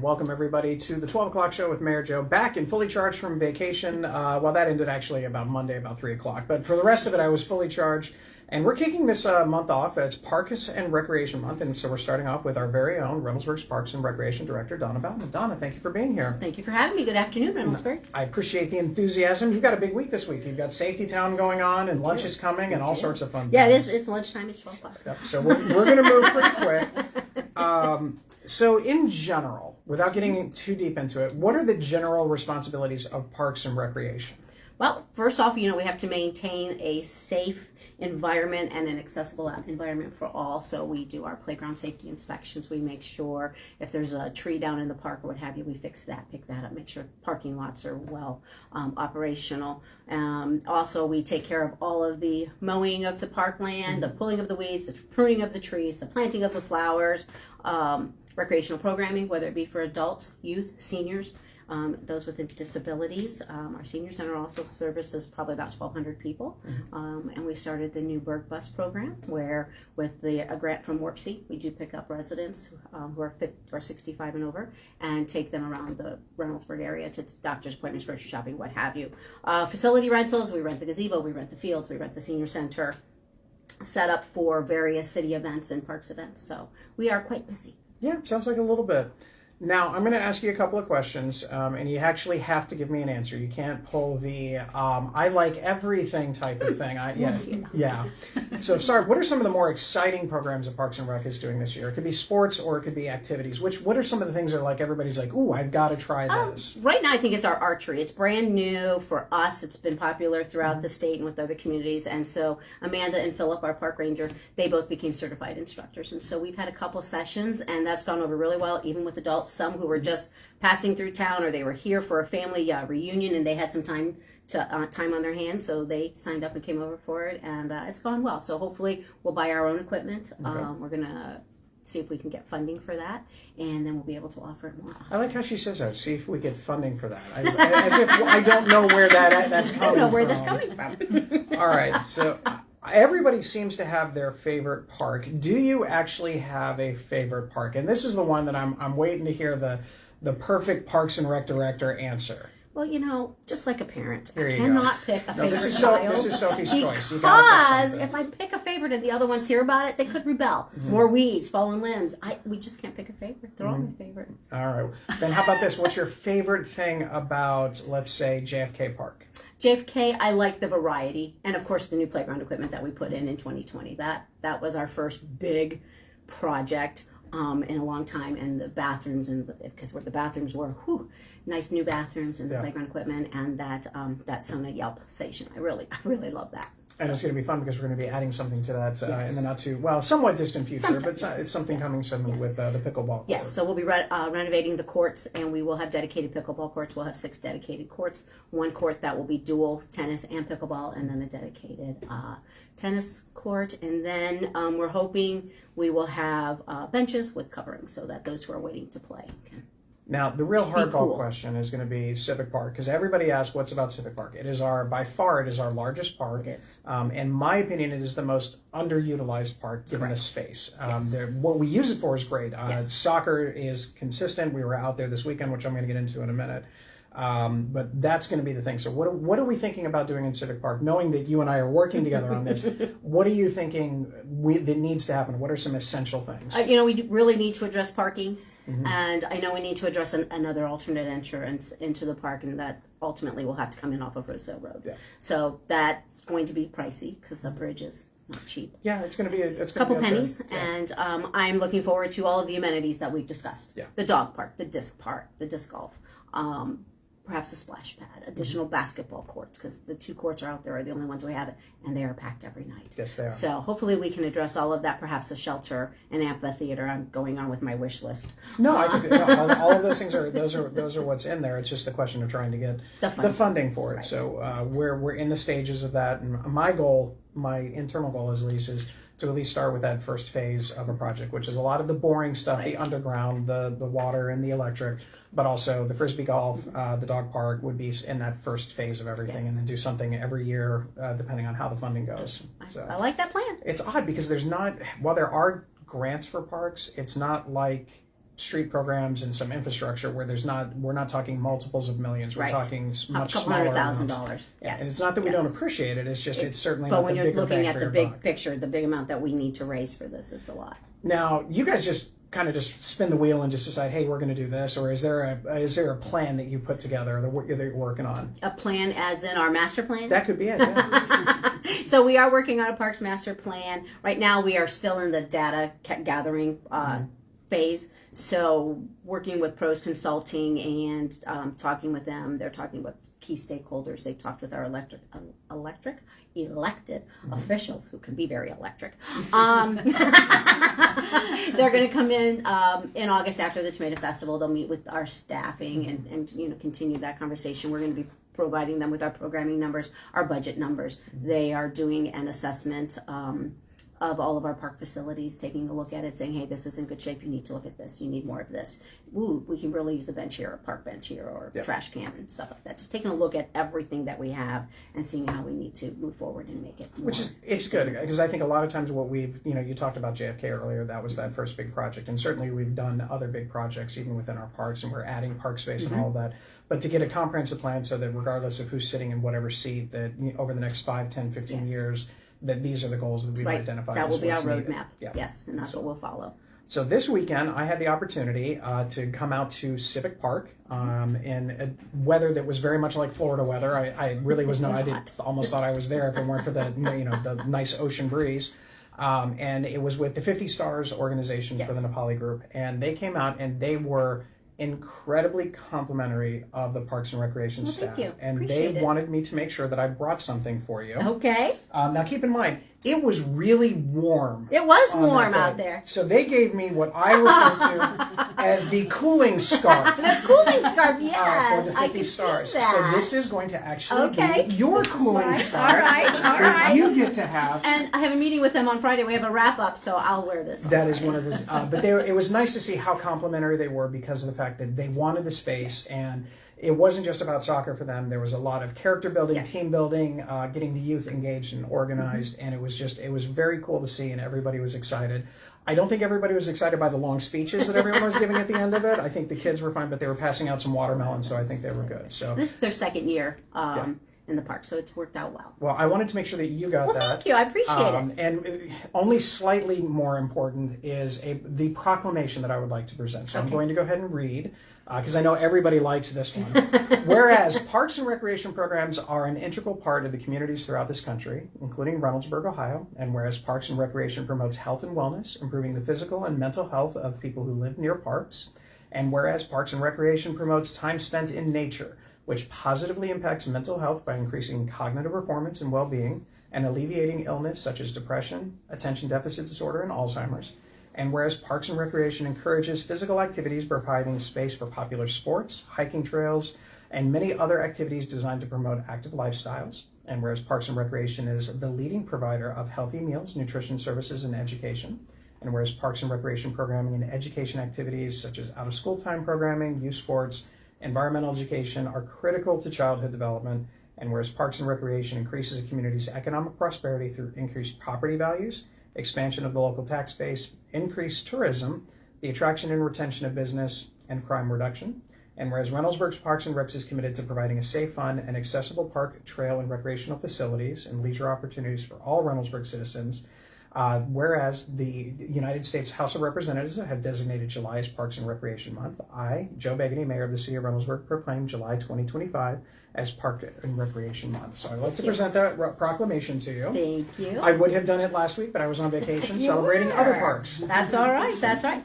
welcome everybody to the 12 o'clock show with Mayor Joe, back and fully charged from vacation. Well, that ended actually about Monday, about 3 o'clock. But for the rest of it, I was fully charged. And we're kicking this month off. It's Parks and Recreation Month. And so we're starting off with our very own Reynoldsburg's Parks and Recreation Director, Donna Bauman. Donna, thank you for being here. Thank you for having me. Good afternoon, Reynoldsburg. I appreciate the enthusiasm. You've got a big week this week. You've got Safety Town going on, and lunch is coming, and all sorts of fun Yeah, things. it is. It's lunchtime. It's 12 o'clock. Yep. So we're going to move pretty quick. So in general, without getting too deep into it, what are the general responsibilities of Parks and Recreation? Well, first off, we have to maintain a safe environment and an accessible environment for all. So we do our playground safety inspections. We make sure if there's a tree down in the park or what have you, we fix that, pick that up, make sure parking lots are well operational. Also, we take care of all of the mowing of the parkland, the pulling of the weeds, the pruning of the trees, the planting of the flowers, recreational programming, whether it be for adults, youth, seniors, those with disabilities. Our senior center also services probably about 1,200 people. And we started the new Berg Bus program, where with a grant from WARPC, we do pick up residents who are 50 or 65 and over and take them around the Reynoldsburg area to doctor's appointments, grocery shopping, what have you. Facility rentals, we rent the gazebo, we rent the fields, we rent the senior center, set up for various city events and parks events. So we are quite busy. Yeah, it sounds like a little bit. Now, I'm going to ask you a couple of questions, and you actually have to give me an answer. You can't pull the I like everything type of thing. Yeah. So, sorry, what are some of the more exciting programs that Parks and Rec is doing this year? It could be sports or it could be activities. What are some of the things that are like everybody's like, ooh, I've got to try this? Right now, I think it's our archery. It's brand new for us. It's been popular throughout the state and with other communities. And so Amanda and Philip, our park ranger, they both became certified instructors. And so we've had a couple sessions, and that's gone over really well, even with adults. Some who were just passing through town, or they were here for a family reunion and they had some time on their hands, so they signed up and came over for it, and it's gone well. So hopefully we'll buy our own equipment. Okay. We're gonna see if we can get funding for that, and then we'll be able to offer it more. I like how she says that. See if we get funding for that. As if I don't know where that's coming from. I don't know where that's coming from. All right, so everybody seems to have their favorite park. Do you actually have a favorite park? And this is the one that I'm waiting to hear the perfect Parks and Rec director answer. Well, just like a parent, I you cannot go. pick a No, favorite this is child. This is Sophie's choice. You Because if I pick a favorite and the other ones hear about it, they could rebel. More weeds, fallen limbs. We just can't pick a favorite. They're all my favorite. All right. Then how about this? What's your favorite thing about, let's say, JFK Park? JFK, I like the variety, and of course the new playground equipment that we put in 2020. That was our first big project in a long time, and the bathrooms, and because where the bathrooms were, nice new bathrooms and the playground equipment, and that Sona Yelp station. I really love that. And it's going to be fun because we're going to be adding something to that in the not too, somewhat distant future, but it's something coming soon with the pickleball court. Yes, so we'll be renovating the courts, and we will have dedicated pickleball courts. We'll have 6 dedicated courts, 1 court that will be dual tennis and pickleball, and then a dedicated tennis court. And then we're hoping we will have benches with covering so that those who are waiting to play can. Now, the real hardball question is going to be Civic Park, because everybody asks, what's about Civic Park? By far, it is our largest park. It is. In my opinion, it is the most underutilized park given the space. What we use it for is great. Soccer is consistent. We were out there this weekend, which I'm going to get into in a minute. But that's going to be the thing. So what are we thinking about doing in Civic Park? Knowing that you and I are working together on this, what are you thinking that needs to happen? What are some essential things? We really need to address parking. And I know we need to address another alternate entrance into the park, and that ultimately will have to come in off of Rosedale Road. Yeah. So that's going to be pricey because the bridge is not cheap. Yeah, it's going to be a couple pennies, and I'm looking forward to all of the amenities that we've discussed. Yeah. The dog park, the disc park, the disc golf, perhaps a splash pad, additional basketball courts, because the 2 courts are the only ones we have, and they are packed every night. Yes, they are. So hopefully we can address all of that, perhaps a shelter, an amphitheater. I'm going on with my wish list. No, I think all of those things are what's in there. It's just the question of trying to get the funding for it. Right. So we're in the stages of that, and my internal goal at least is to at least start with that first phase of a project, which is a lot of the boring stuff, the underground, the water and the electric, but also the frisbee golf, the dog park would be in that first phase of everything, and then do something every year depending on how the funding goes. So I like that plan. It's odd because while there are grants for parks, it's not like street programs and some infrastructure where we're not talking multiples of millions. We're talking much smaller amounts. $200,000. Yes. And it's not that we don't appreciate it. It's just it's certainly not the bigger bang for your buck. But when you're looking at the big picture, the big amount that we need to raise for this, it's a lot. Now, you guys just kind of just spin the wheel and just decide, hey, we're going to do this, or is there a plan that you put together that you're working on? A plan as in our master plan? That could be it, yeah. So we are working on a parks master plan. Right now we are still in the data gathering phase. So working with Pros Consulting and talking with them. They're talking with key stakeholders. They've talked with our elected officials who can be very electric. They're going to come in August after the Tomato Festival. They'll meet with our staffing and continue that conversation. We're going to be providing them with our programming numbers, our budget numbers. They are doing an assessment of all of our park facilities, taking a look at it, saying, hey, this is in good shape, you need to look at this, you need more of this. Ooh, we can really use a bench here, a park bench here, or a trash can and stuff like that. Just taking a look at everything that we have and seeing how we need to move forward and make it more. Which is, it's good, because I think a lot of times what we've, you talked about JFK earlier, that was that first big project, and certainly we've done other big projects even within our parks, and we're adding park space and all of that. But to get a comprehensive plan so that regardless of who's sitting in whatever seat, that over the next 5, 10, 15 years, that these are the goals that we've identified. That will be our roadmap. Yes, and that's what we'll follow. So this weekend, I had the opportunity to come out to Civic Park in weather that was very much like Florida weather. I really was almost thought I was there if it weren't for the the nice ocean breeze. And it was with the 50 Stars organization for the Nepali group, and they came out and they were incredibly complimentary of the Parks and Recreation staff. Thank you. And Appreciate they wanted me to make sure that I brought something for you. Okay. Now keep in mind, it was really warm. It was warm out there. So they gave me what I refer to as the cooling scarf. The cooling scarf, yes. For the 50 Stars. See that. So this is going to actually be your cooling scarf. All right. That you get to have. And I have a meeting with them on Friday. We have a wrap up, so I'll wear this. That is one of the. But it was nice to see how complimentary they were because of the fact that they wanted the space and. It wasn't just about soccer for them. There was a lot of character building, team building, getting the youth engaged and organized, and it was very cool to see, and everybody was excited. I don't think everybody was excited by the long speeches that everyone was giving at the end of it. I think the kids were fine, but they were passing out some watermelons, so I think they were good. So this is their second year in the park, so it's worked out well. Well, I wanted to make sure that you got that. Well, thank you. I appreciate it. And only slightly more important is the proclamation that I would like to present. So I'm going to go ahead and read. Because I know everybody likes this one. Whereas parks and recreation programs are an integral part of the communities throughout this country, including Reynoldsburg, Ohio, and whereas parks and recreation promotes health and wellness, improving the physical and mental health of people who live near parks, and whereas parks and recreation promotes time spent in nature, which positively impacts mental health by increasing cognitive performance and well-being, and alleviating illness such as depression, attention deficit disorder, and Alzheimer's. And whereas Parks and Recreation encourages physical activities by providing space for popular sports, hiking trails, and many other activities designed to promote active lifestyles. And whereas Parks and Recreation is the leading provider of healthy meals, nutrition services, and education. And whereas Parks and Recreation programming and education activities such as out-of-school time programming, youth sports, environmental education are critical to childhood development. And whereas Parks and Recreation increases a community's economic prosperity through increased property values, expansion of the local tax base, increased tourism, the attraction and retention of business, and crime reduction. And whereas Reynoldsburg's Parks and Recs is committed to providing a safe, fun, and accessible park, trail, and recreational facilities and leisure opportunities for all Reynoldsburg citizens, whereas the United States House of Representatives have designated July as Parks and Recreation Month, I, Joe Begany, Mayor of the City of Reynoldsburg, proclaim July 2025 as Park and Recreation Month. So I'd like to present that proclamation to you. Thank you. I would have done it last week, but I was on vacation celebrating other parks. That's all right. That's right.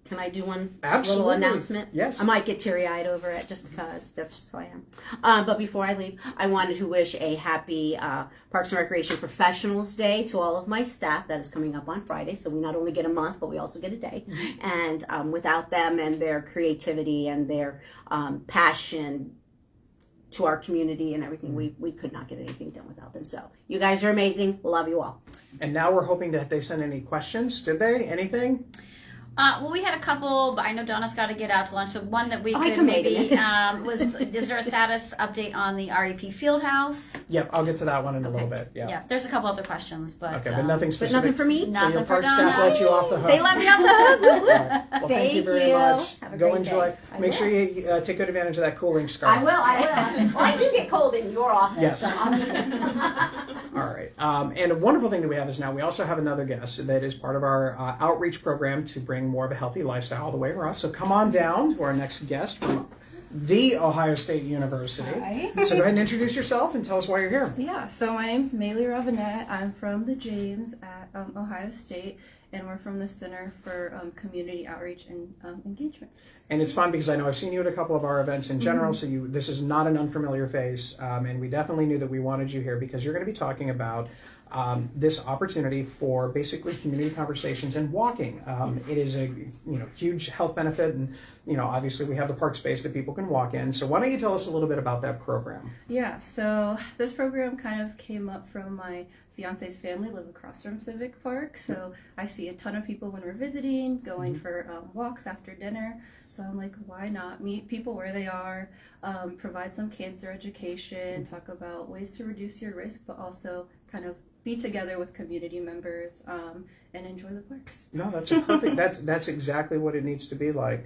Can I do one Absolutely. little announcement? Yes. I might get teary-eyed over it just because that's just who I am. But before I leave, I wanted to wish a happy Parks and Recreation Professionals Day to all of my staff. That is coming up on Friday. So we not only get a month, but we also get a day. Mm-hmm. And without them and their creativity and their passion to our community and everything, we could not get anything done without them. So you guys are amazing. Love you all. And now we're hoping that they send any questions. Did they? Anything? Well, we had a couple, but I know Donna's got to get out to lunch. So one that we could can maybe make it. is there a status update on the REP Fieldhouse? Yep, I'll get to that one in a little bit. Yeah. Yeah, there's a couple other questions, but Okay, but nothing But specific. nothing for me? So Nothing your for park staff Donna. let you off the hook. They let me off the hook. All right. Well, thank you very much. Have a Go great enjoy. day. I Make will. sure you take good advantage of that cooling scarf. I will. Well, I do get cold in your office. Yes. So I'll need it. All right. And a wonderful thing that we have is now we also have another guest that is part of our outreach program to bring more of a healthy lifestyle all the way for us. So come on down to our next guest from the Ohio State University. Hi. So go ahead and introduce yourself and tell us why you're here. Yeah, so my name's Maylee Robinette. I'm from the James at Ohio State, and we're from the Center for Community Outreach and Engagement. And it's fun because I know I've seen you at a couple of our events in general, so this is not an unfamiliar face, and we definitely knew that we wanted you here because you're going to be talking about this opportunity for basically community conversations and walking. It is a huge health benefit, and obviously we have the park space that people can walk in. So why don't you tell us a little bit about that program? Yeah, so this program kind of came up from my fiance's family live across from Civic Park, so I see a ton of people when we're visiting, going for walks after dinner. So I'm like, why not meet people where they are, provide some cancer education, talk about ways to reduce your risk, but also kind of be together with community members and enjoy the parks. No, that's perfect. That's exactly what it needs to be like.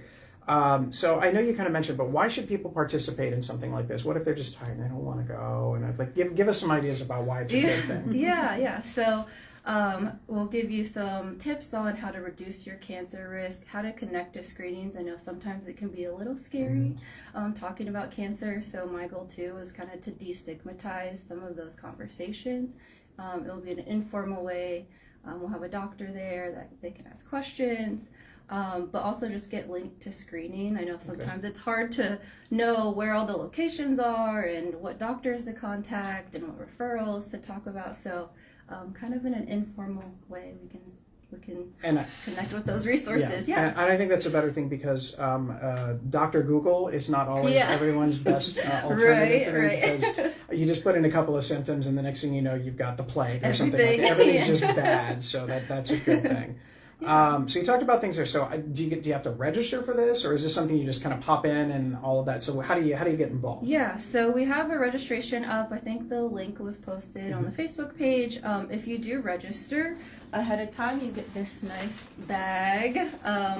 So I know you kind of mentioned, but why should people participate in something like this? What if they're just tired and they don't want to go? And I'd like give us some ideas about why it's a good thing. Yeah. So we'll give you some tips on how to reduce your cancer risk, how to connect to screenings. I know sometimes it can be a little scary talking about cancer. So my goal too is kind of to destigmatize some of those conversations. It'll be an informal way. We'll have a doctor there that they can ask questions. But also just get linked to screening. I know sometimes it's hard to know where all the locations are and what doctors to contact and what referrals to talk about. So kind of in an informal way, we can connect with those resources. Yeah. And I think that's a better thing because Dr. Google is not always everyone's best alternative. Right. Because you just put in a couple of symptoms and the next thing you know, you've got the plague or something like that. Everything. Everything's just bad. So that's a good thing. So you talked about things there. So do you have to register for this, or is this something you just kind of pop in and all of that? So how do you get involved? Yeah, so we have a registration up. I think the link was posted on the Facebook page. If you do register ahead of time, you get this nice bag.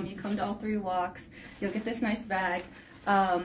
You come to all 3 walks, you'll get this nice bag.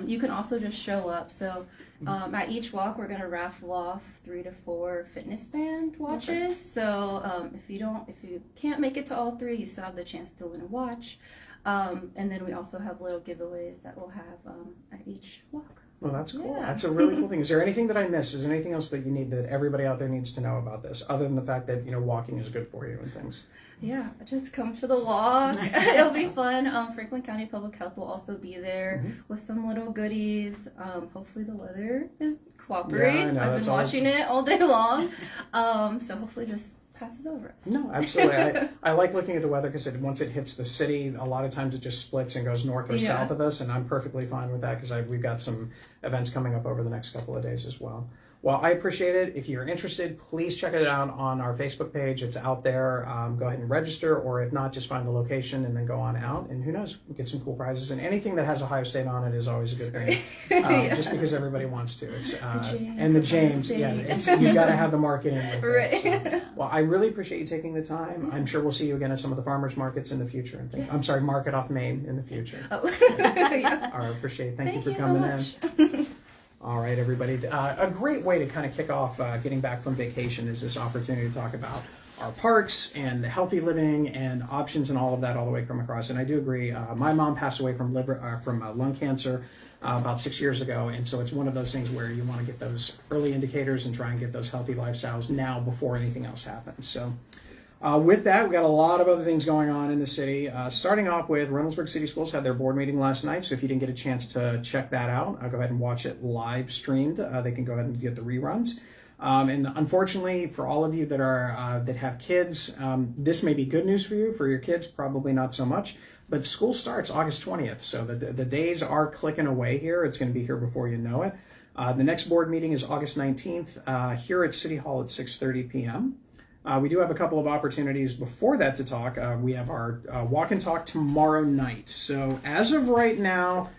You can also just show up. So at each walk, we're going to raffle off 3 to 4 fitness band watches. Okay. So if you can't make it to all 3, you still have the chance to win a watch. And then we also have little giveaways that we'll have at each walk. Well, that's cool. Yeah. That's a really cool thing. Is there anything that I missed? Is there anything else that you need that everybody out there needs to know about this, other than the fact that walking is good for you and things? Yeah, just come to the walk. It'll be fun. Franklin County Public Health will also be there with some little goodies. Hopefully the weather cooperates. Yeah, I've been watching it all day long. So hopefully just passes over us. No, absolutely. I like looking at the weather because once it hits the city, a lot of times it just splits and goes north or south of us, and I'm perfectly fine with that because we've got some events coming up over the next couple of days as well. Well, I appreciate it. If you're interested, please check it out on our Facebook page. It's out there. Go ahead and register, or if not, just find the location and then go on out. And who knows, get some cool prizes. And anything that has Ohio State on it is always a good thing, just because everybody wants to. It's the James, you've got to have the marketing. Right. So, well, I really appreciate you taking the time. I'm sure we'll see you again at some of the farmers markets in the future. And I'm sorry, Market Off Main in the future. Oh. All right, appreciate it. Thank you for coming in. All right, everybody. A great way to kind of kick off getting back from vacation is this opportunity to talk about our parks and healthy living and options and all of that all the way across. And I do agree. My mom passed away from lung cancer about 6 years ago, and so it's one of those things where you want to get those early indicators and try and get those healthy lifestyles now before anything else happens. So. With that, we've got a lot of other things going on in the city. Starting off with Reynoldsburg City Schools had their board meeting last night, so if you didn't get a chance to check that out, go ahead and watch it live streamed. They can go ahead and get the reruns. And unfortunately, for all of you that have kids, this may be good news for you. For your kids, probably not so much. But school starts August 20th, so the days are clicking away here. It's going to be here before you know it. The next board meeting is August 19th here at City Hall at 6:30 p.m. We do have a couple of opportunities before that to talk. We have our walk and talk tomorrow night. So as of right now,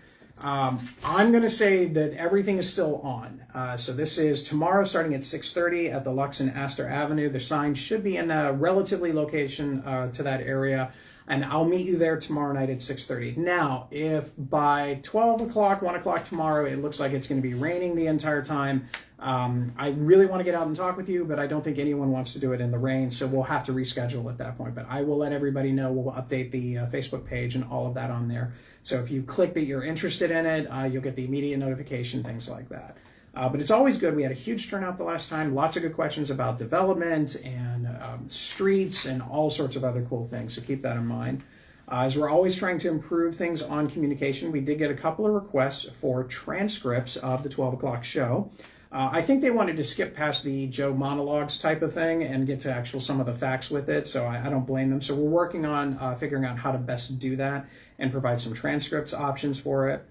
I'm going to say that everything is still on. So this is tomorrow starting at 6:30 at the Lux and Astor Avenue. The sign should be in the relatively location to that area. And I'll meet you there tomorrow night at 6:30. Now, if by 12 o'clock, 1 o'clock tomorrow, it looks like it's going to be raining the entire time, I really want to get out and talk with you, but I don't think anyone wants to do it in the rain, so we'll have to reschedule at that point. But I will let everybody know. We'll update the Facebook page and all of that on there. So if you click that you're interested in it, you'll get the immediate notification, things like that. But it's always good. We had a huge turnout the last time. Lots of good questions about development and streets and all sorts of other cool things. So keep that in mind. As we're always trying to improve things on communication, we did get a couple of requests for transcripts of the 12 o'clock show. I think they wanted to skip past the Joe monologues type of thing and get to some of the facts with it, so I don't blame them. So we're working on figuring out how to best do that and provide some transcripts options for it.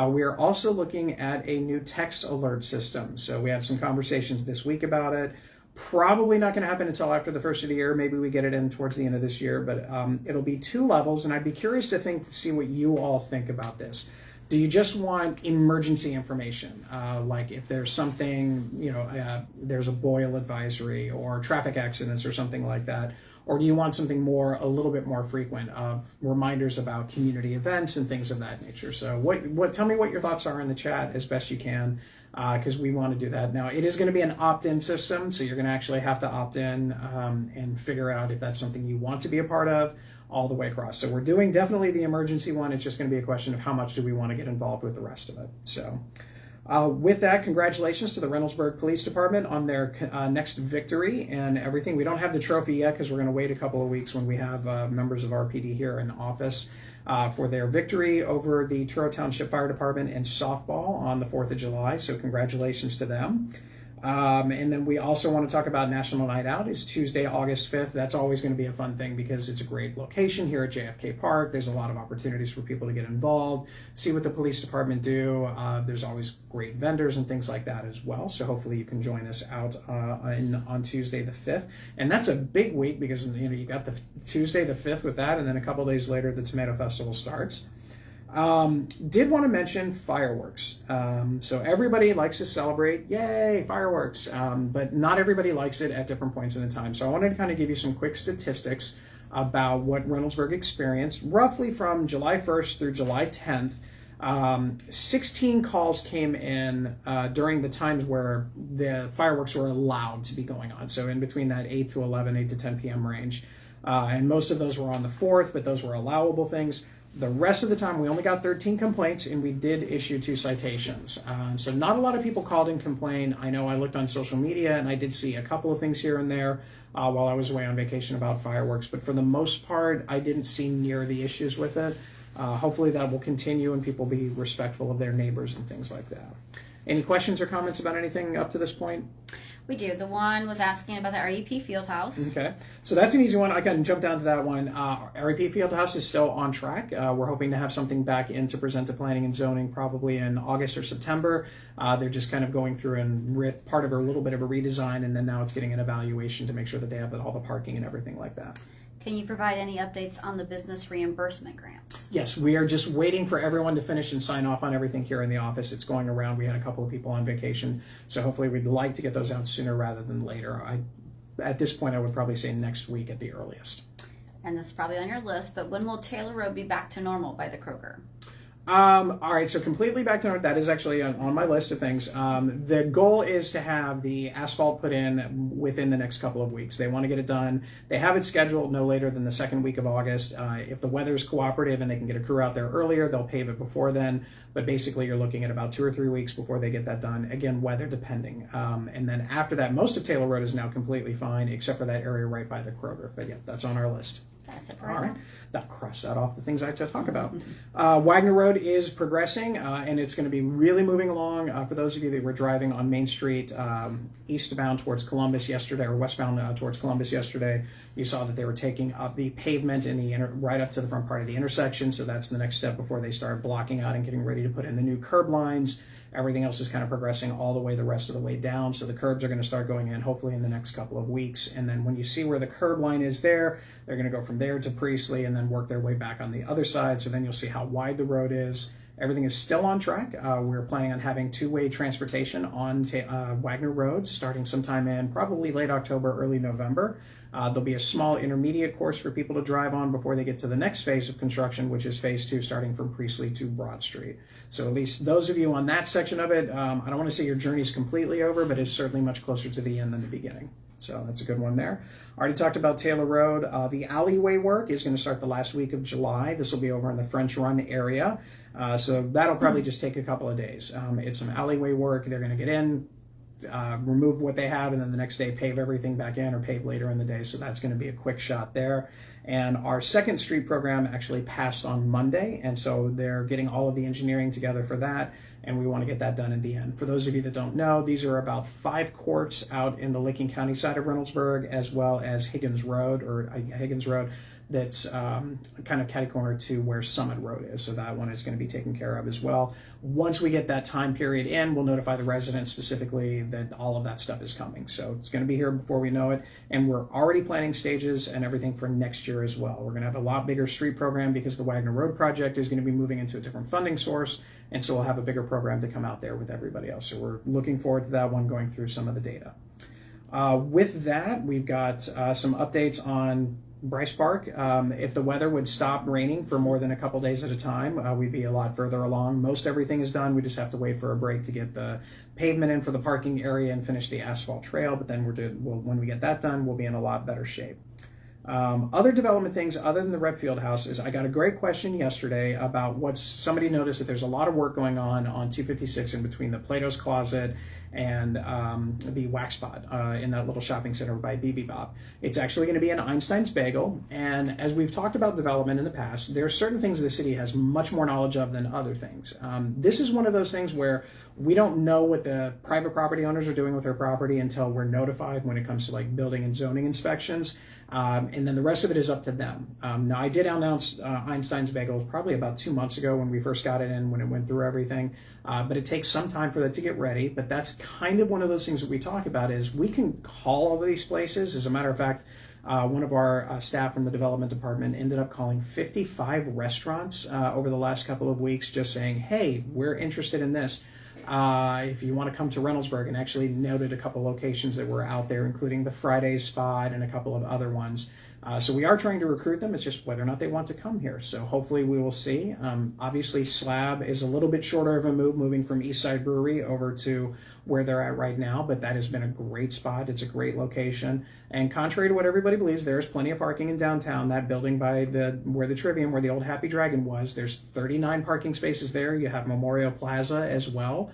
We are also looking at a new text alert system. So we had some conversations this week about it. Probably not going to happen until after the first of the year. Maybe we get it in towards the end of this year, but it'll be 2 levels, and I'd be curious to see what you all think about this. Do you just want emergency information, like if there's something, there's a boil advisory or traffic accidents or something like that? Or do you want something a little bit more frequent of reminders about community events and things of that nature? So tell me what your thoughts are in the chat as best you can, because we want to do that. Now, it is going to be an opt-in system, so you're going to actually have to opt in and figure out if that's something you want to be a part of all the way across. So we're doing definitely the emergency one. It's just going to be a question of how much do we want to get involved with the rest of it. So with that, congratulations to the Reynoldsburg Police Department on their next victory and everything. We don't have the trophy yet because we're going to wait a couple of weeks when we have members of RPD here in office for their victory over the Truro Township Fire Department in softball on the 4th of July. So congratulations to them. And then we also want to talk about National Night Out. It's Tuesday, August 5th. That's always going to be a fun thing because it's a great location here at JFK Park. There's a lot of opportunities for people to get involved, see what the police department do. There's always great vendors and things like that as well. So hopefully you can join us out on Tuesday the 5th. And that's a big week because you got the Tuesday the 5th with that, and then a couple days later the Tomato Festival starts. Did want to mention fireworks. So everybody likes to celebrate, yay, fireworks, but not everybody likes it at different points in the time. So I wanted to kind of give you some quick statistics about what Reynoldsburg experienced roughly from July 1st through July 10th. 16 calls came in during the times where the fireworks were allowed to be going on. So in between that 8 to 10 p.m. range. And most of those were on the 4th, but those were allowable things. The rest of the time, we only got 13 complaints, and we did issue 2 citations. So not a lot of people called and complained. I know I looked on social media, and I did see a couple of things here and there while I was away on vacation about fireworks. But for the most part, I didn't see near the issues with it. Hopefully that will continue, and people be respectful of their neighbors and things like that. Any questions or comments about anything up to this point? We do. The one was asking about the REP Fieldhouse. Okay. So that's an easy one. I can jump down to that one. REP Fieldhouse is still on track. We're hoping to have something back in to present to Planning and Zoning probably in August or September. They're just kind of going through and part of a little bit of a redesign, and then now it's getting an evaluation to make sure that they have all the parking and everything like that. Can you provide any updates on the business reimbursement grants? Yes, we are just waiting for everyone to finish and sign off on everything here in the office. It's going around. We had a couple of people on vacation, so hopefully we'd like to get those out sooner rather than later. At this point, I would probably say next week at the earliest. And this is probably on your list, but when will Taylor Road be back to normal by the Kroger? All right, so completely back to normal. That is actually on my list of things. The goal is to have the asphalt put in within the next couple of weeks. They want to get it done. They have it scheduled no later than the second week of August. If the weather is cooperative and they can get a crew out there earlier, they'll pave it before then. But basically, you're looking at about 2 or 3 weeks before they get that done. Again, weather depending. And then after that, most of Taylor Road is now completely fine, except for that area right by the Kroger. But yeah, that's on our list. That's it. All right. That cross that off the things I have to talk about. Wagner Road is progressing, and it's going to be really moving along. For those of you that were driving on Main Street eastbound towards Columbus yesterday, or westbound towards Columbus yesterday, you saw that they were taking up the pavement in the right up to the front part of the intersection. So that's the next step before they start blocking out and getting ready to put in the new curb lines Everything else is kind of progressing all the way the rest of the way down. So the curbs are going to start going in hopefully in the next couple of weeks. And then when you see where the curb line is there, they're going to go from there to Priestley and then work their way back on the other side. So then you'll see how wide the road is. Everything is still on track. We're planning on having two-way transportation on Wagner Road starting sometime in probably late October, early November. There'll be a small intermediate course for people to drive on before they get to the next phase of construction, which is phase 2, starting from Priestley to Broad Street. So at least those of you on that section of it, I don't want to say your journey's completely over, but it's certainly much closer to the end than the beginning. So that's a good one there. Already talked about Taylor Road. The alleyway work is going to start the last week of July. This will be over in the French Run area. So that'll probably just take a couple of days. It's some alleyway work. They're going to get in, remove what they have, and then the next day pave everything back in or pave later in the day. So that's going to be a quick shot there. And our second street program actually passed on Monday. And so they're getting all of the engineering together for that. And we want to get that done in the end. For those of you that don't know, these are about 5 courts out in the Licking County side of Reynoldsburg, as well as Higgins Road, that's kind of catty-corner to where Summit Road is. So that one is going to be taken care of as well. Once we get that time period in, we'll notify the residents specifically that all of that stuff is coming. So it's going to be here before we know it. And we're already planning stages and everything for next year as well. We're going to have a lot bigger street program because the Wagner Road project is going to be moving into a different funding source. And so we'll have a bigger program to come out there with everybody else. So we're looking forward to that one, going through some of the data. With that, we've got some updates on Bryce Park. If the weather would stop raining for more than a couple days at a time, we'd be a lot further along. Most everything is done. We just have to wait for a break to get the pavement in for the parking area and finish the asphalt trail. But then when we get that done, we'll be in a lot better shape. Other development things other than the Redfield house is I got a great question yesterday about somebody noticed that there's a lot of work going on 256 in between the Plato's Closet and the Wax Spot in that little shopping center by BB Bop. It's actually going to be an Einstein's Bagel, and as we've talked about development in the past, there are certain things the city has much more knowledge of than other things. This is one of those things where we don't know what the private property owners are doing with their property until we're notified when it comes to like building and zoning inspections, and then the rest of it is up to them. Now, I did announce Einstein's Bagels probably about 2 months ago when we first got it in, when it went through everything, but it takes some time for that to get ready. But that's kind of one of those things that we talk about is we can call all of these places. As a matter of fact, one of our staff from the development department ended up calling 55 restaurants over the last couple of weeks, just saying, hey, we're interested in this. If you want to come to Reynoldsburg, and actually noted a couple locations that were out there, including the Fridays spot and a couple of other ones. So we are trying to recruit them. It's just whether or not they want to come here. So hopefully we will see. Obviously, Slab is a little bit shorter of a move, moving from Eastside Brewery over to where they're at right now, but that has been a great spot. It's a great location. And contrary to what everybody believes, there's plenty of parking in downtown. That building by where the Trivium, where the old Happy Dragon was, there's 39 parking spaces there. You have Memorial Plaza as well.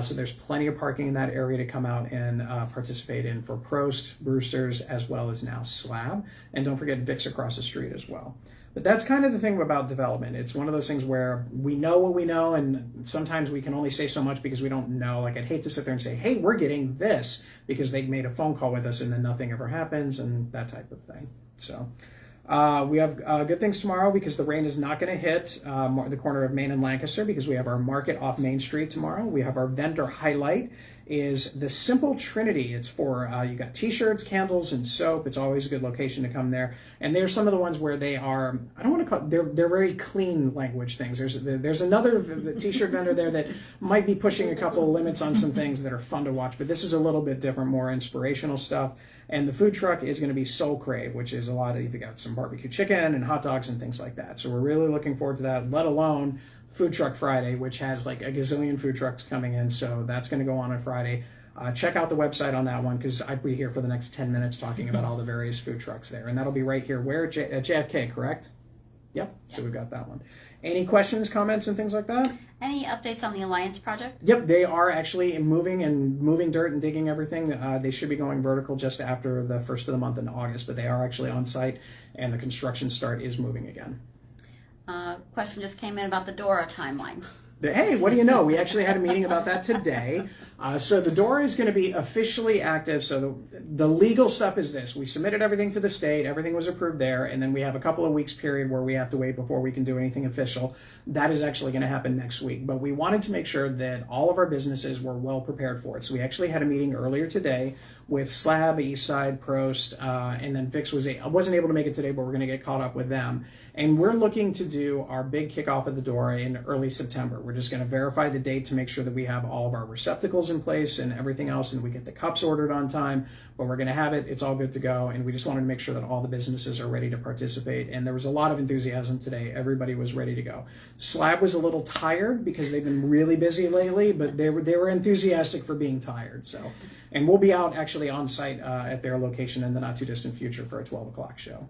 So there's plenty of parking in that area to come out and participate in for Prost, Brewster's, as well as now Slab. And don't forget Vic's across the street as well. But that's kind of the thing about development. It's one of those things where we know what we know, and sometimes we can only say so much because we don't know. Like, I'd hate to sit there and say, hey, we're getting this, because they made a phone call with us and then nothing ever happens, and that type of thing. So we have good things tomorrow because the rain is not going to hit the corner of Main and Lancaster, because we have our market off Main Street tomorrow. We have our vendor highlight is the Simple Trinity. It's for, you got t-shirts, candles, and soap. It's always a good location to come there. And there's some of the ones where they are, I don't want to call, they're very clean language things. There's another t-shirt vendor there that might be pushing a couple of limits on some things that are fun to watch, but this is a little bit different, more inspirational stuff. And the food truck is going to be Soul Crave, which is a lot of, you've got some barbecue chicken and hot dogs and things like that. So we're really looking forward to that, let alone Food Truck Friday, which has like a gazillion food trucks coming in. So that's going to go on Friday. Check out the website on that one, because I'd be here for the next 10 minutes talking about all the various food trucks there. And that'll be right here. Where? At JFK, correct? Yep. So we've got that one. Any questions, comments, and things like that? Any updates on the Alliance project? Yep, they are actually moving dirt and digging everything. They should be going vertical just after the first of the month in August, but they are actually on site, and the construction start is moving again. Question just came in about the Dora timeline. Hey, what do you know? We actually had a meeting about that today. So the door is going to be officially active. So the legal stuff is this. We submitted everything to the state. Everything was approved there. And then we have a couple of weeks period where we have to wait before we can do anything official. That is actually going to happen next week. But we wanted to make sure that all of our businesses were well prepared for it. So we actually had a meeting earlier today with Slab, Eastside, Prost, and then Vix wasn't able to make it today, but we're going to get caught up with them. And we're looking to do our big kickoff at the door in early September. We're just going to verify the date to make sure that we have all of our receptacles in place and everything else, and we get the cups ordered on time. But we're going to have it. It's all good to go. And we just wanted to make sure that all the businesses are ready to participate. And there was a lot of enthusiasm today. Everybody was ready to go. Slab was a little tired because they've been really busy lately, but they were enthusiastic for being tired. So, and we'll be out actually on site at their location in the not too distant future for a 12 o'clock show.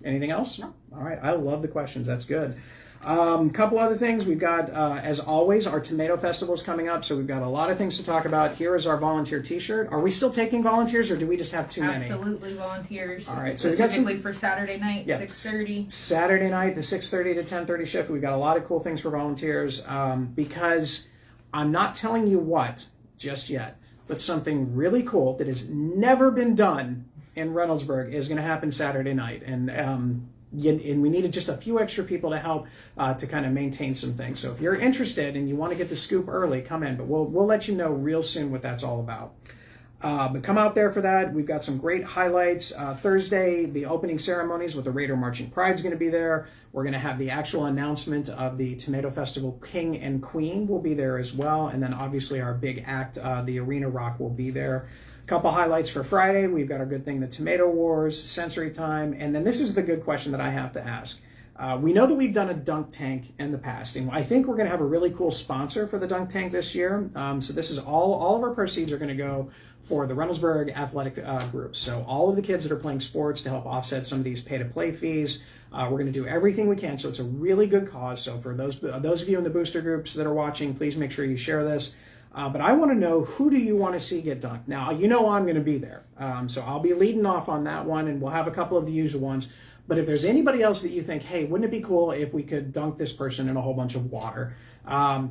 Anything else? No. All right. I love the questions. That's good. Couple other things. We've got, as always, our tomato festival is coming up, so we've got a lot of things to talk about. Here is our volunteer T-shirt. Are we still taking volunteers, or do we just have too many? Absolutely volunteers. All right. So specifically for Saturday night, yeah, 6:30. Saturday night, the 6:30 to 10:30 shift. We've got a lot of cool things for volunteers because I'm not telling you what just yet, but something really cool that has never been done in Reynoldsburg is going to happen Saturday night, and we needed just a few extra people to help to kind of maintain some things. So if you're interested and you want to get the scoop early, come in. But we'll let you know real soon what that's all about. But come out there for that. We've got some great highlights. Thursday, the opening ceremonies with the Raider Marching Pride is going to be there. We're going to have the actual announcement of the Tomato Festival King and Queen will be there as well. And then obviously our big act, the Arena Rock, will be there. Couple highlights for Friday. We've got our good thing, the Tomato Wars, Sensory Time, and then this is the good question that I have to ask. We know that we've done a dunk tank in the past, and I think we're going to have a really cool sponsor for the dunk tank this year. So this is all of our proceeds are going to go for the Reynoldsburg athletic groups. So all of the kids that are playing sports to help offset some of these pay-to-play fees. We're going to do everything we can. So it's a really good cause. So for those of you in the booster groups that are watching, please make sure you share this. But I want to know, who do you want to see get dunked? Now, you know I'm going to be there. So I'll be leading off on that one, and we'll have a couple of the usual ones. But if there's anybody else that you think, hey, wouldn't it be cool if we could dunk this person in a whole bunch of water?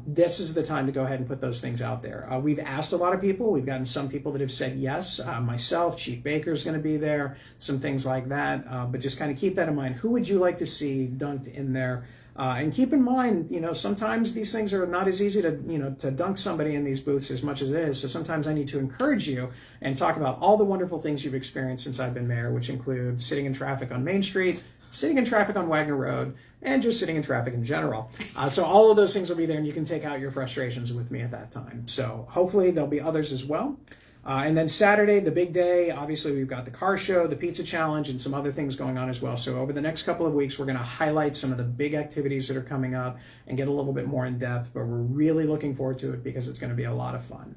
This is the time to go ahead and put those things out there. We've asked a lot of people. We've gotten some people that have said yes. Myself, Chief Baker is going to be there, some things like that. But just kind of keep that in mind. Who would you like to see dunked in there? And keep in mind, sometimes these things are not as easy to dunk somebody in these booths as much as it is. So sometimes I need to encourage you and talk about all the wonderful things you've experienced since I've been mayor, which include sitting in traffic on Main Street, sitting in traffic on Wagner Road, and just sitting in traffic in general. So all of those things will be there, and you can take out your frustrations with me at that time. So hopefully there'll be others as well. And then Saturday, the big day, obviously we've got the car show, the pizza challenge, and some other things going on as well. So over the next couple of weeks, we're going to highlight some of the big activities that are coming up and get a little bit more in depth, but we're really looking forward to it because it's going to be a lot of fun.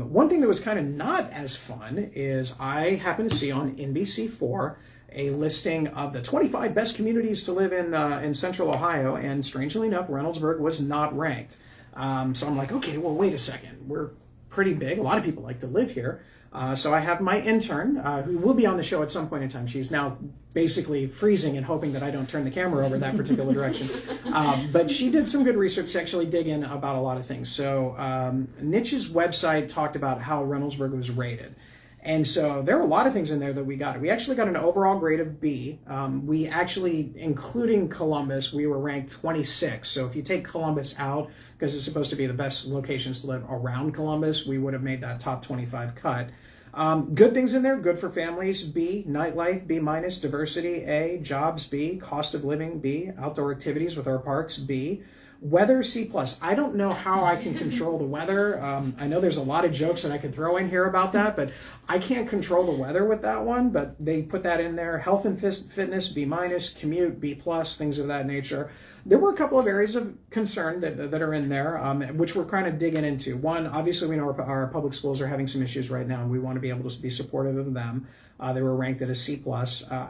One thing that was kind of not as fun is I happened to see on NBC4 a listing of the 25 best communities to live in Central Ohio, and strangely enough, Reynoldsburg was not ranked. So I'm like, okay, well, wait a second. We're pretty big. A lot of people like to live here. So I have my intern, who will be on the show at some point in time. She's now basically freezing and hoping that I don't turn the camera over that particular direction. But she did some good research to actually dig in about a lot of things. So Niche's website talked about how Reynoldsburg was rated. And so there are a lot of things in there that we got. We actually got an overall grade of B. We actually, including Columbus, we were ranked 26. So if you take Columbus out, because it's supposed to be the best locations to live around Columbus, we would have made that top 25 cut. Good things in there, good for families, B. Nightlife, B-, diversity, A. Jobs, B. Cost of living, B. Outdoor activities with our parks, B. Weather, C+. I don't know how I can control the weather. I know there's a lot of jokes that I could throw in here about that, but I can't control the weather with that one, but they put that in there. Health and fitness, B-, commute, B+, things of that nature. There were a couple of areas of concern that are in there, which we're kind of digging into. One, obviously we know our public schools are having some issues right now, and we want to be able to be supportive of them. They were ranked at a C+.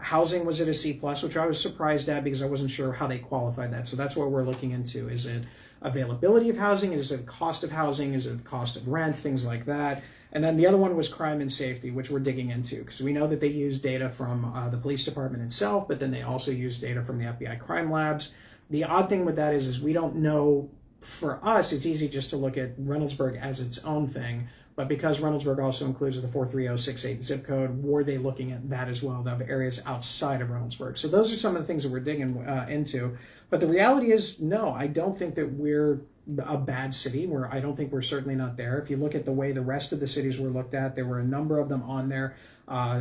Housing was at a C+, which I was surprised at because I wasn't sure how they qualified that. So that's what we're looking into. Is it availability of housing? Is it cost of housing? Is it the cost of rent? Things like that. And then the other one was crime and safety, which we're digging into because we know that they use data from the police department itself, but then they also use data from the FBI crime labs. The odd thing with that is we don't know for us, it's easy just to look at Reynoldsburg as its own thing. But because Reynoldsburg also includes the 43068 zip code, were they looking at that as well, the areas outside of Reynoldsburg? So those are some of the things that we're digging into. But the reality is, no, I don't think that we're a bad city. I don't think we're certainly not there. If you look at the way the rest of the cities were looked at, there were a number of them on there.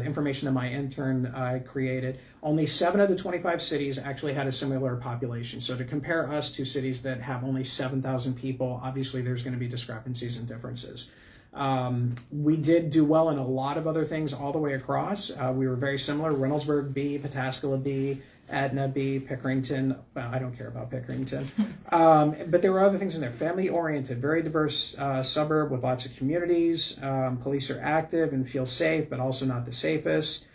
Information that my intern created. Only 7 of the 25 cities actually had a similar population. So to compare us to cities that have only 7,000 people, obviously there's going to be discrepancies and differences. We did do well in a lot of other things all the way across. We were very similar. Reynoldsburg B, Pataskala B, Etna B, Pickerington. Well, I don't care about Pickerington. But there were other things in there. Family-oriented, very diverse suburb with lots of communities. Police are active and feel safe, but also not the safest.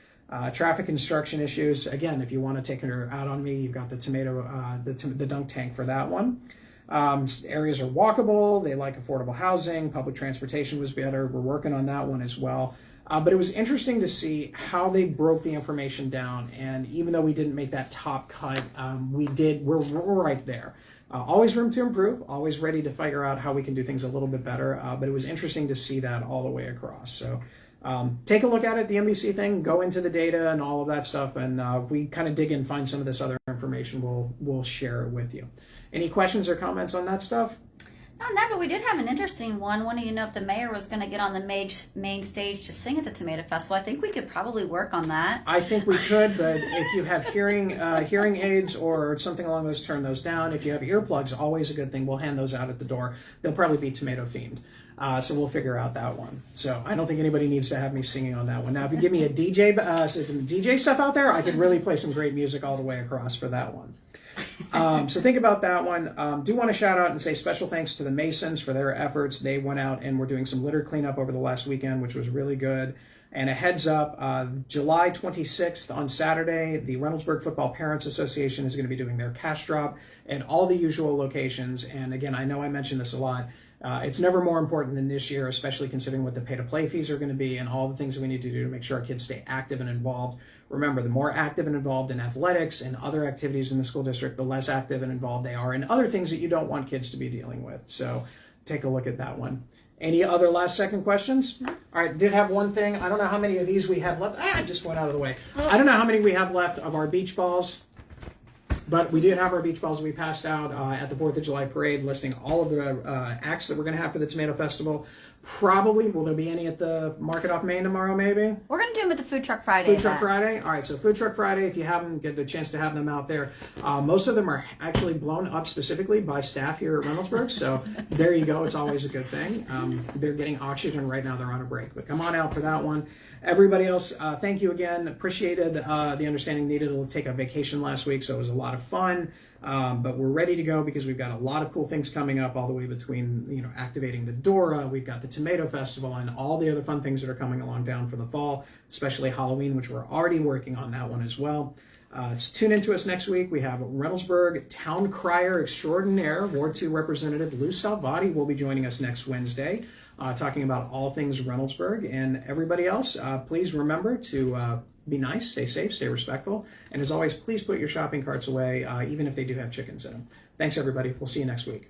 Traffic construction issues. Again, if you want to take her out on me, you've got the the dunk tank for that one. Areas are walkable. They like affordable housing. Public transportation was better. We're working on that one as well. But it was interesting to see how they broke the information down. And even though we didn't make that top cut, we're right there. Always room to improve, always ready to figure out how we can do things a little bit better. But it was interesting to see that all the way across. So take a look at it, the NBC thing, go into the data and all of that stuff. And if we kind of dig in and find some of this other information, we'll share it with you. Any questions or comments on that stuff? Not on that, but we did have an interesting one. Wanting to know if the mayor was going to get on the main stage to sing at the Tomato Festival. I think we could probably work on that. I think we could, but if you have hearing aids or something along those, turn those down. If you have earplugs, always a good thing. We'll hand those out at the door. They'll probably be tomato themed. So we'll figure out that one. So I don't think anybody needs to have me singing on that one. Now, if you give me a DJ stuff out there, I could really play some great music all the way across for that one. So think about that one. Do want to shout out and say special thanks to the Masons for their efforts. They went out and were doing some litter cleanup over the last weekend, which was really good. And a heads up, July 26th on Saturday, the Reynoldsburg Football Parents Association is going to be doing their cash drop at all the usual locations. And again, I know I mentioned this a lot. It's never more important than this year, especially considering what the pay-to-play fees are going to be and all the things that we need to do to make sure our kids stay active and involved. Remember, the more active and involved in athletics and other activities in the school district, the less active and involved they are in other things that you don't want kids to be dealing with. So take a look at that one. Any other last-second questions? All right, did have one thing. I don't know how many of these we have left. I just went out of the way. I don't know how many we have left of our beach balls. But we did have our beach balls we passed out at the 4th of July parade, listing all of the acts that we're going to have for the Tomato Festival. Probably, will there be any at the Market Off Main tomorrow, maybe? We're going to do them at the Food Truck Friday. Food Truck Friday? All right, so Food Truck Friday, if you haven't get the chance to have them out there. Most of them are actually blown up specifically by staff here at Reynoldsburg, so there you go. It's always a good thing. They're getting oxygen right now. They're on a break, but come on out for that one. Everybody else, thank you again. Appreciated the understanding needed to take a vacation last week, so it was a lot of fun. But we're ready to go because we've got a lot of cool things coming up all the way between, activating the Dora, we've got the Tomato Festival, and all the other fun things that are coming along down for the fall, especially Halloween, which we're already working on that one as well. Tune into us next week. We have Reynoldsburg Town Crier Extraordinaire, Ward 2 Representative Lou Salvati will be joining us next Wednesday, talking about all things Reynoldsburg. And everybody else, please remember to be nice, stay safe, stay respectful. And as always, please put your shopping carts away, even if they do have chickens in them. Thanks, everybody. We'll see you next week.